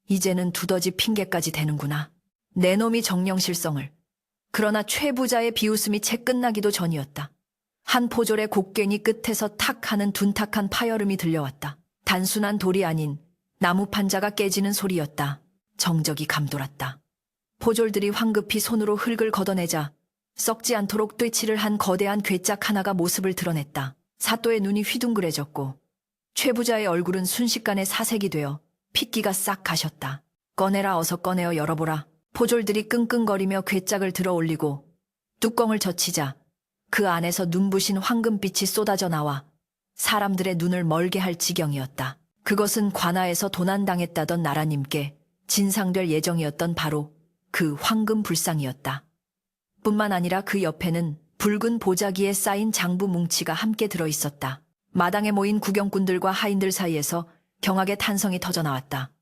이제는 두더지 핑계까지 되는구나. 내 놈이 정령실성을. 그러나 최 부자의 비웃음이 채 끝나기도 전이었다. 한 포졸의 곡괭이 끝에서 탁 하는 둔탁한 파열음이 들려왔다. 단순한 돌이 아닌 나무 판자가 깨지는 소리였다. 정적이 감돌았다. 포졸들이 황급히 손으로 흙을 걷어내자 썩지 않도록 堆치를 한 거대한 괴짝 하나가 모습을 드러냈다. 사또의 눈이 휘둥그레졌고 최 부자의 얼굴은 순식간에 사색이 되어 핏기가 싹 가셨다. 꺼내라 어서 꺼내어 열어보라. 포졸들이 끙끙거리며 괴짝을 들어 올리고 뚜껑을 젖히자 그 안에서 눈부신 황금빛이 쏟아져 나와 사람들의 눈을 멀게 할 지경이었다. 그것은 관아에서 도난당했다던 나라님께 진상될 예정이었던 바로 그 황금 불상이었다. 뿐만 아니라 그 옆에는 붉은 보자기에 쌓인 장부 뭉치가 함께 들어있었다. 마당에 모인 구경꾼들과 하인들 사이에서 경악의 탄성이 터져나왔다.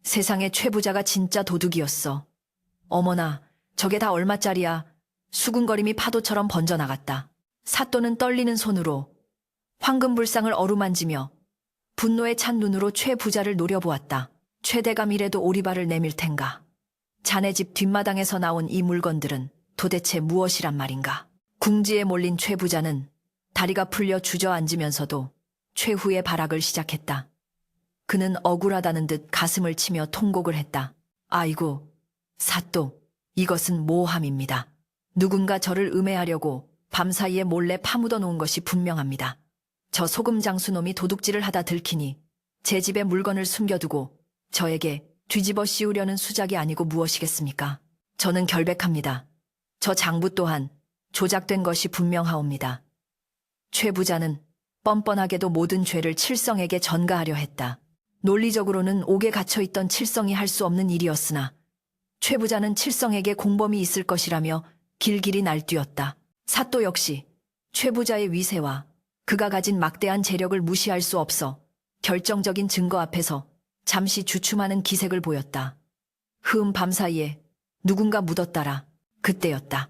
세상에 최 부자가 진짜 도둑이었어. 어머나, 저게 다 얼마짜리야. 수군거림이 파도처럼 번져나갔다. 사또는 떨리는 손으로 황금불상을 어루만지며 분노에 찬 눈으로 최 부자를 노려보았다. 최대감이라도 오리발을 내밀 텐가. 자네 집 뒷마당에서 나온 이 물건들은 도대체 무엇이란 말인가. 궁지에 몰린 최 부자는 다리가 풀려 주저앉으면서도 최후의 발악을 시작했다. 그는 억울하다는 듯 가슴을 치며 통곡을 했다. 아이고, 사또, 이것은 모함입니다. 누군가 저를 음해하려고 밤사이에 몰래 파묻어 놓은 것이 분명합니다. 저 소금 장수놈이 도둑질을 하다 들키니 제 집에 물건을 숨겨두고 저에게 뒤집어 씌우려는 수작이 아니고 무엇이겠습니까? 저는 결백합니다. 저 장부 또한 조작된 것이 분명하옵니다. 최 부자는 뻔뻔하게도 모든 죄를 칠성에게 전가하려 했다. 논리적으로는 옥에 갇혀있던 칠성이 할 수 없는 일이었으나 최 부자는 칠성에게 공범이 있을 것이라며 길길이 날뛰었다. 사또 역시 최 부자의 위세와 그가 가진 막대한 재력을 무시할 수 없어 결정적인 증거 앞에서 잠시 주춤하는 기색을 보였다. 밤사이에 누군가 묻었다라. 그때였다.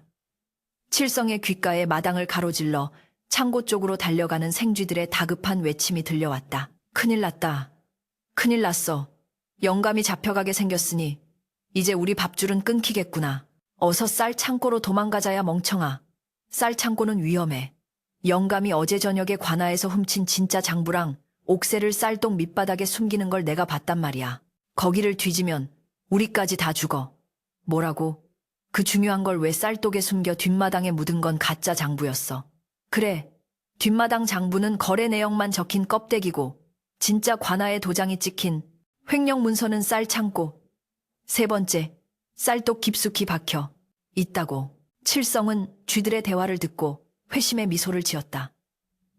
칠성의 귓가에 마당을 가로질러 창고 쪽으로 달려가는 생쥐들의 다급한 외침이 들려왔다. 큰일 났다. 큰일 났어. 영감이 잡혀가게 생겼으니 이제 우리 밥줄은 끊기겠구나. 어서 쌀 창고로 도망가자야 멍청아. 쌀 창고는 위험해. 영감이 어제 저녁에 관아에서 훔친 진짜 장부랑 옥새를 쌀동 밑바닥에 숨기는 걸 내가 봤단 말이야. 거기를 뒤지면 우리까지 다 죽어. 뭐라고? 그 중요한 걸 왜 쌀독에 숨겨 뒷마당에 묻은 건 가짜 장부였어. 그래, 뒷마당 장부는 거래 내역만 적힌 껍데기고 진짜 관아에 도장이 찍힌 횡령 문서는 쌀 창고. 세 번째, 쌀독 깊숙이 박혀 있다고. 칠성은 쥐들의 대화를 듣고 회심의 미소를 지었다.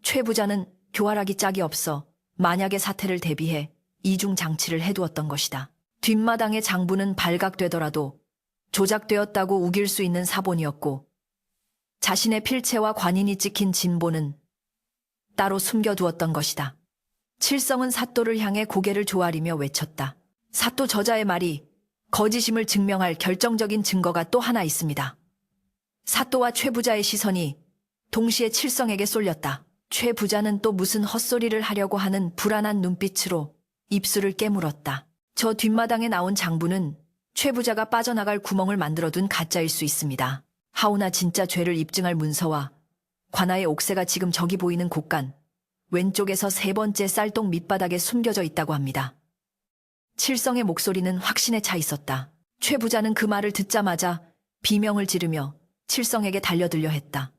최 부자는 교활하기 짝이 없어 만약의 사태를 대비해 이중 장치를 해두었던 것이다. 뒷마당의 장부는 발각되더라도 조작되었다고 우길 수 있는 사본이었고 자신의 필체와 관인이 찍힌 진보는 따로 숨겨두었던 것이다. 칠성은 사또를 향해 고개를 조아리며 외쳤다. 사또 저자의 말이 거짓임을 증명할 결정적인 증거가 또 하나 있습니다. 사또와 최 부자의 시선이 동시에 칠성에게 쏠렸다. 최 부자는 또 무슨 헛소리를 하려고 하는 불안한 눈빛으로 입술을 깨물었다. 저 뒷마당에 나온 장부는 최 부자가 빠져나갈 구멍을 만들어둔 가짜일 수 있습니다. 하오나 진짜 죄를 입증할 문서와 관아의 옥새가 지금 저기 보이는 곳간 왼쪽에서 세 번째 쌀동 밑바닥에 숨겨져 있다고 합니다. 칠성의 목소리는 확신에 차 있었다. 최 부자는 그 말을 듣자마자 비명을 지르며 칠성에게 달려들려 했다.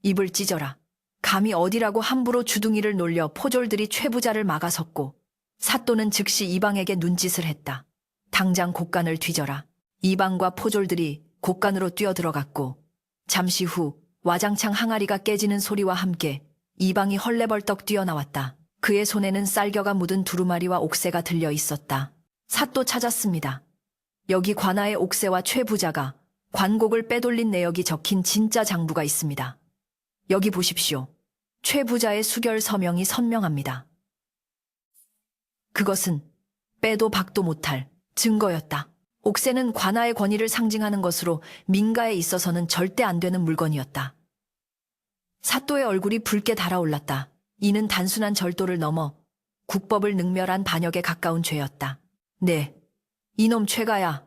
입을 찢어라. 감히 어디라고 함부로 주둥이를 놀려 포졸들이 최 부자를 막아섰고 사또는 즉시 이방에게 눈짓을 했다. 당장 곳간을 뒤져라. 이방과 포졸들이 곳간으로 뛰어들어갔고 잠시 후 와장창 항아리가 깨지는 소리와 함께 이방이 헐레벌떡 뛰어나왔다. 그의 손에는 쌀겨가 묻은 두루마리와 옥새가 들려 있었다. 사또 찾았습니다. 여기 관아의 옥새와 최 부자가 관곡을 빼돌린 내역이 적힌 진짜 장부가 있습니다. 여기 보십시오. 최 부자의 수결 서명이 선명합니다. 그것은 빼도 박도 못할 증거였다. 옥새는 관아의 권위를 상징하는 것으로 민가에 있어서는 절대 안 되는 물건이었다. 사또의 얼굴이 붉게 달아올랐다. 이는 단순한 절도를 넘어 국법을 능멸한 반역에 가까운 죄였다. 네, 이놈 최가야.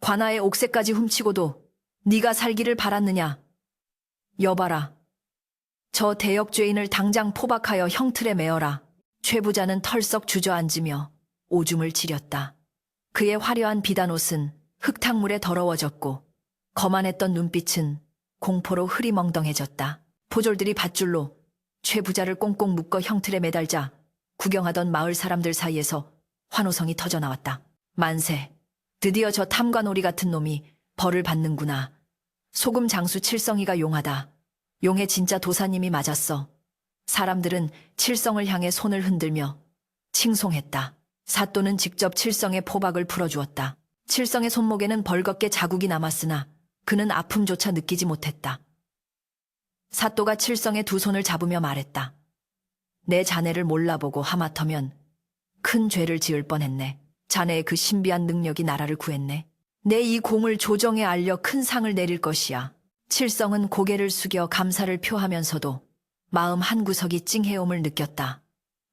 관아의 옥새까지 훔치고도 네가 살기를 바랐느냐. 여봐라. 저 대역죄인을 당장 포박하여 형틀에 매어라. 최 부자는 털썩 주저앉으며 오줌을 지렸다. 그의 화려한 비단옷은 흙탕물에 더러워졌고 거만했던 눈빛은 공포로 흐리멍덩해졌다. 포졸들이 밧줄로 최 부자를 꽁꽁 묶어 형틀에 매달자 구경하던 마을 사람들 사이에서 환호성이 터져나왔다. 만세. 드디어 저 탐관오리 같은 놈이 벌을 받는구나. 소금 장수 칠성이가 용하다. 용의 진짜 도사님이 맞았어. 사람들은 칠성을 향해 손을 흔들며 칭송했다. 사또는 직접 칠성의 포박을 풀어주었다. 칠성의 손목에는 벌겋게 자국이 남았으나 그는 아픔조차 느끼지 못했다. 사또가 칠성의 두 손을 잡으며 말했다. 내 자네를 몰라보고 하마터면 큰 죄를 지을 뻔했네. 자네의 그 신비한 능력이 나라를 구했네. 내 이 공을 조정에 알려 큰 상을 내릴 것이야. 칠성은 고개를 숙여 감사를 표하면서도 마음 한구석이 찡해옴을 느꼈다.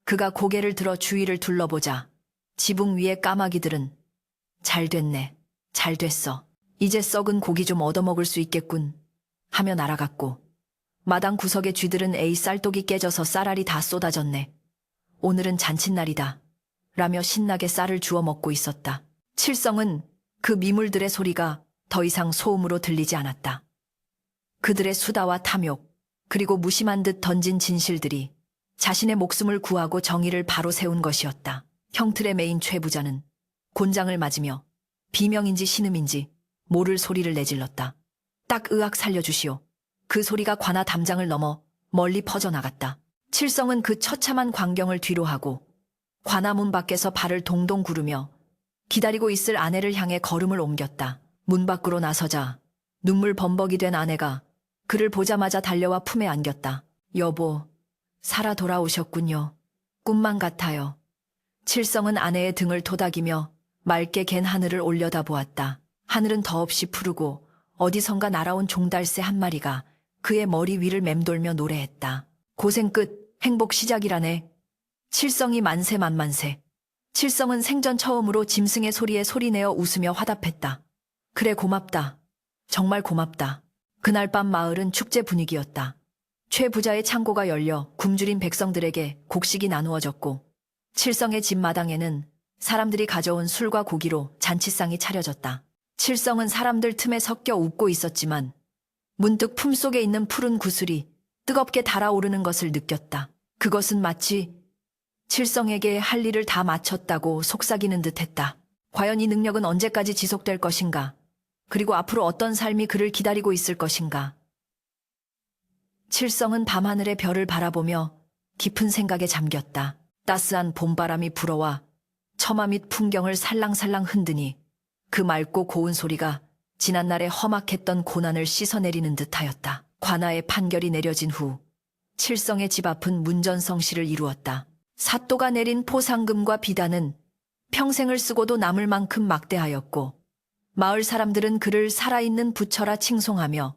그가 고개를 들어 주위를 둘러보자 지붕 위의 까마귀들은 잘 됐네. 잘 됐어. 이제 썩은 고기 좀 얻어먹을 수 있겠군 하며 날아갔고 마당 구석의 쥐들은 에이 쌀독이 깨져서 쌀알이 다 쏟아졌네. 오늘은 잔칫날이다 라며 신나게 쌀을 주워 먹고 있었다. 칠성은 그 미물들의 소리가 더 이상 소음으로 들리지 않았다. 그들의 수다와 탐욕 그리고 무심한 듯 던진 진실들이 자신의 목숨을 구하고 정의를 바로 세운 것이었다. 형틀에 매인 최 부자는 곤장을 맞으며 비명인지 신음인지 모를 소리를 내질렀다. 딱 의학 살려주시오. 그 소리가 관아 담장을 넘어 멀리 퍼져나갔다. 칠성은 그 처참한 광경을 뒤로하고 관아 문 밖에서 발을 동동 구르며 기다리고 있을 아내를 향해 걸음을 옮겼다. 문 밖으로 나서자 눈물 범벅이 된 아내가 그를 보자마자 달려와 품에 안겼다. 여보, 살아 돌아오셨군요. 꿈만 같아요. 칠성은 아내의 등을 토닥이며 맑게 갠 하늘을 올려다보았다. 하늘은 더없이 푸르고 어디선가 날아온 종달새 한 마리가 그의 머리 위를 맴돌며 노래했다. 고생 끝 행복 시작이라네. 칠성이 만세 만만세. 칠성은 생전 처음으로 짐승의 소리에 소리내어 웃으며 화답했다. 그래 고맙다. 정말 고맙다. 그날 밤 마을은 축제 분위기였다. 최 부자의 창고가 열려 굶주린 백성들에게 곡식이 나누어졌고 칠성의 집 마당에는 사람들이 가져온 술과 고기로 잔치상이 차려졌다. 칠성은 사람들 틈에 섞여 웃고 있었지만 문득 품속에 있는 푸른 구슬이 뜨겁게 달아오르는 것을 느꼈다. 그것은 마치 칠성에게 할 일을 다 마쳤다고 속삭이는 듯했다. 과연 이 능력은 언제까지 지속될 것인가? 그리고 앞으로 어떤 삶이 그를 기다리고 있을 것인가? 칠성은 밤하늘의 별을 바라보며 깊은 생각에 잠겼다. 따스한 봄바람이 불어와 처마 밑 풍경을 살랑살랑 흔드니 그 맑고 고운 소리가 지난날의 험악했던 고난을 씻어내리는 듯하였다. 관아의 판결이 내려진 후 칠성의 집 앞은 문전성시를 이루었다. 사또가 내린 포상금과 비단은 평생을 쓰고도 남을 만큼 막대하였고 마을 사람들은 그를 살아있는 부처라 칭송하며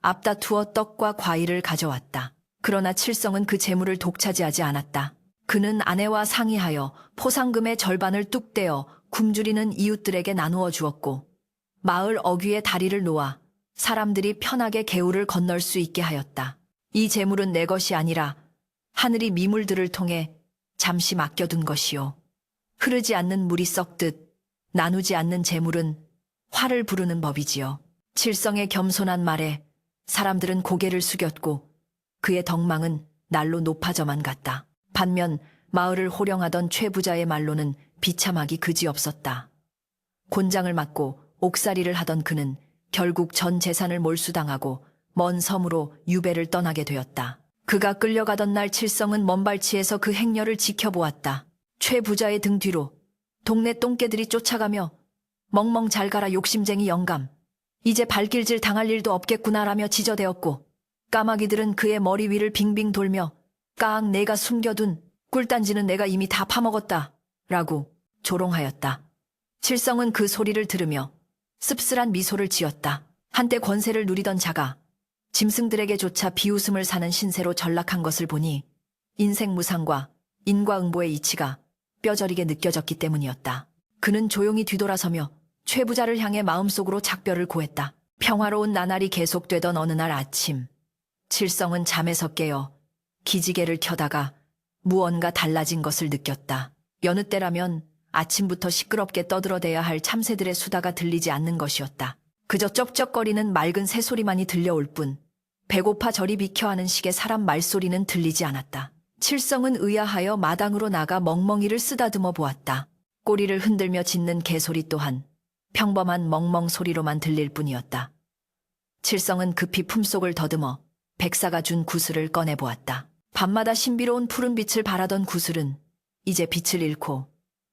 앞다투어 떡과 과일을 가져왔다. 그러나 칠성은 그 재물을 독차지하지 않았다. 그는 아내와 상의하여 포상금의 절반을 뚝 떼어 굶주리는 이웃들에게 나누어 주었고 마을 어귀에 다리를 놓아 사람들이 편하게 개울을 건널 수 있게 하였다. 이 재물은 내 것이 아니라 하늘이 미물들을 통해 잠시 맡겨둔 것이요. 흐르지 않는 물이 썩듯 나누지 않는 재물은 화를 부르는 법이지요. 칠성의 겸손한 말에 사람들은 고개를 숙였고 그의 덕망은 날로 높아져만 갔다. 반면 마을을 호령하던 최부자의 말로는 비참하기 그지없었다. 곤장을 맡고 옥살이를 하던 그는 결국 전 재산을 몰수당하고 먼 섬으로 유배를 떠나게 되었다. 그가 끌려가던 날 칠성은 먼발치에서 그 행렬을 지켜보았다. 최부자의 등 뒤로 동네 똥개들이 쫓아가며 멍멍 잘 가라 욕심쟁이 영감. 이제 발길질 당할 일도 없겠구나라며 지저대었고 까마귀들은 그의 머리 위를 빙빙 돌며 깍 내가 숨겨둔 꿀단지는 내가 이미 다 파먹었다 라고 조롱하였다. 칠성은 그 소리를 들으며 씁쓸한 미소를 지었다. 한때 권세를 누리던 자가 짐승들에게조차 비웃음을 사는 신세로 전락한 것을 보니 인생 무상과 인과응보의 이치가 뼈저리게 느껴졌기 때문이었다. 그는 조용히 뒤돌아서며 최부자를 향해 마음속으로 작별을 고했다. 평화로운 나날이 계속되던 어느 날 아침, 칠성은 잠에서 깨어 기지개를 켜다가 무언가 달라진 것을 느꼈다. 여느 때라면 아침부터 시끄럽게 떠들어대야 할 참새들의 수다가 들리지 않는 것이었다. 그저 쩍쩍거리는 맑은 새소리만이 들려올 뿐 배고파 저리 비켜 하는 식의 사람 말소리는 들리지 않았다. 칠성은 의아하여 마당으로 나가 멍멍이를 쓰다듬어 보았다. 꼬리를 흔들며 짖는 개소리 또한 평범한 멍멍 소리로만 들릴 뿐이었다. 칠성은 급히 품속을 더듬어 백사가 준 구슬을 꺼내보았다. 밤마다 신비로운 푸른 빛을 발하던 구슬은 이제 빛을 잃고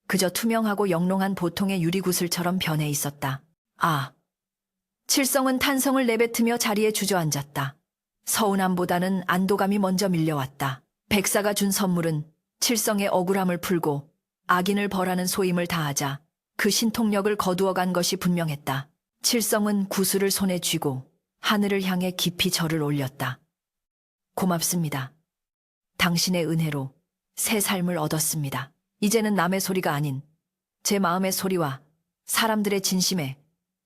그저 투명하고 영롱한 보통의 유리구슬처럼 변해 있었다. 아! 칠성은 탄성을 내뱉으며 자리에 주저앉았다. 서운함보다는 안도감이 먼저 밀려왔다. 백사가 준 선물은 칠성의 억울함을 풀고 악인을 벌하는 소임을 다하자 그 신통력을 거두어간 것이 분명했다. 칠성은 구슬을 손에 쥐고 하늘을 향해 깊이 절을 올렸다. 고맙습니다. 당신의 은혜로 새 삶을 얻었습니다. 이제는 남의 소리가 아닌 제 마음의 소리와 사람들의 진심에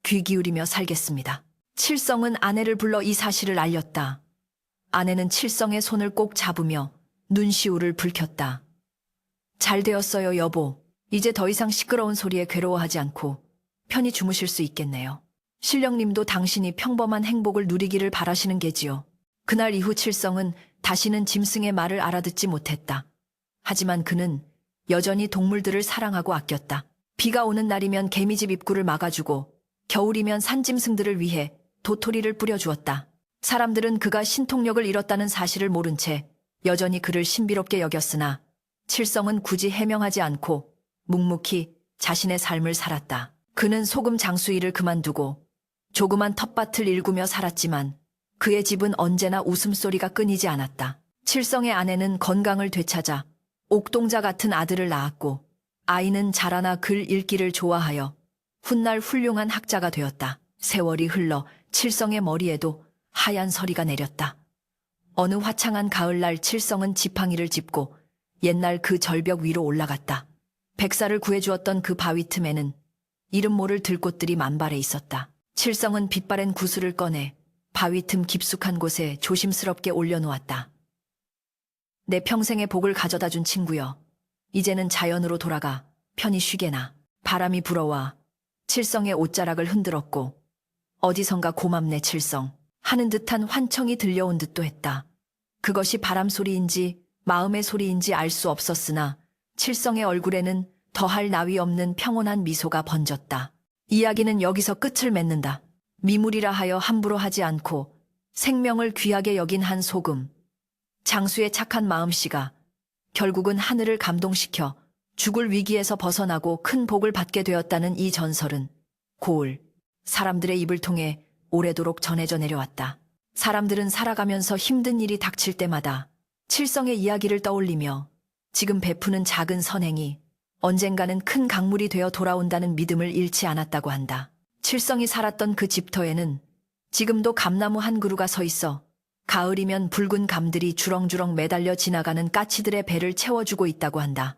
귀 기울이며 살겠습니다. 칠성은 아내를 불러 이 사실을 알렸다. 아내는 칠성의 손을 꼭 잡으며 눈시울을 붉혔다. 잘 되었어요, 여보. 이제 더 이상 시끄러운 소리에 괴로워하지 않고 편히 주무실 수 있겠네요. 신령님도 당신이 평범한 행복을 누리기를 바라시는 게지요. 그날 이후 칠성은 다시는 짐승의 말을 알아듣지 못했다. 하지만 그는 여전히 동물들을 사랑하고 아꼈다. 비가 오는 날이면 개미집 입구를 막아주고 겨울이면 산짐승들을 위해 도토리를 뿌려주었다. 사람들은 그가 신통력을 잃었다는 사실을 모른 채 여전히 그를 신비롭게 여겼으나 칠성은 굳이 해명하지 않고 묵묵히 자신의 삶을 살았다. 그는 소금 장수일을 그만두고 조그만 텃밭을 일구며 살았지만 그의 집은 언제나 웃음소리가 끊이지 않았다. 칠성의 아내는 건강을 되찾아 옥동자 같은 아들을 낳았고 아이는 자라나 글 읽기를 좋아하여 훗날 훌륭한 학자가 되었다. 세월이 흘러 칠성의 머리에도 하얀 서리가 내렸다. 어느 화창한 가을날 칠성은 지팡이를 짚고 옛날 그 절벽 위로 올라갔다. 백사를 구해주었던 그 바위 틈에는 이름 모를 들꽃들이 만발해 있었다. 칠성은 빛바랜 구슬을 꺼내 바위 틈 깊숙한 곳에 조심스럽게 올려놓았다. 내 평생의 복을 가져다 준 친구여. 이제는 자연으로 돌아가 편히 쉬게나. 바람이 불어와 칠성의 옷자락을 흔들었고 어디선가 고맙네 칠성 하는 듯한 환청이 들려온 듯도 했다. 그것이 바람 소리인지 마음의 소리인지 알 수 없었으나 칠성의 얼굴에는 더할 나위 없는 평온한 미소가 번졌다. 이야기는 여기서 끝을 맺는다. 미물이라 하여 함부로 하지 않고 생명을 귀하게 여긴 한 소금. 장수의 착한 마음씨가 결국은 하늘을 감동시켜 죽을 위기에서 벗어나고 큰 복을 받게 되었다는 이 전설은 고을 사람들의 입을 통해 오래도록 전해져 내려왔다. 사람들은 살아가면서 힘든 일이 닥칠 때마다 칠성의 이야기를 떠올리며 지금 베푸는 작은 선행이 언젠가는 큰 강물이 되어 돌아온다는 믿음을 잃지 않았다고 한다. 칠성이 살았던 그 집터에는 지금도 감나무 한 그루가 서 있어 가을이면 붉은 감들이 주렁주렁 매달려 지나가는 까치들의 배를 채워주고 있다고 한다.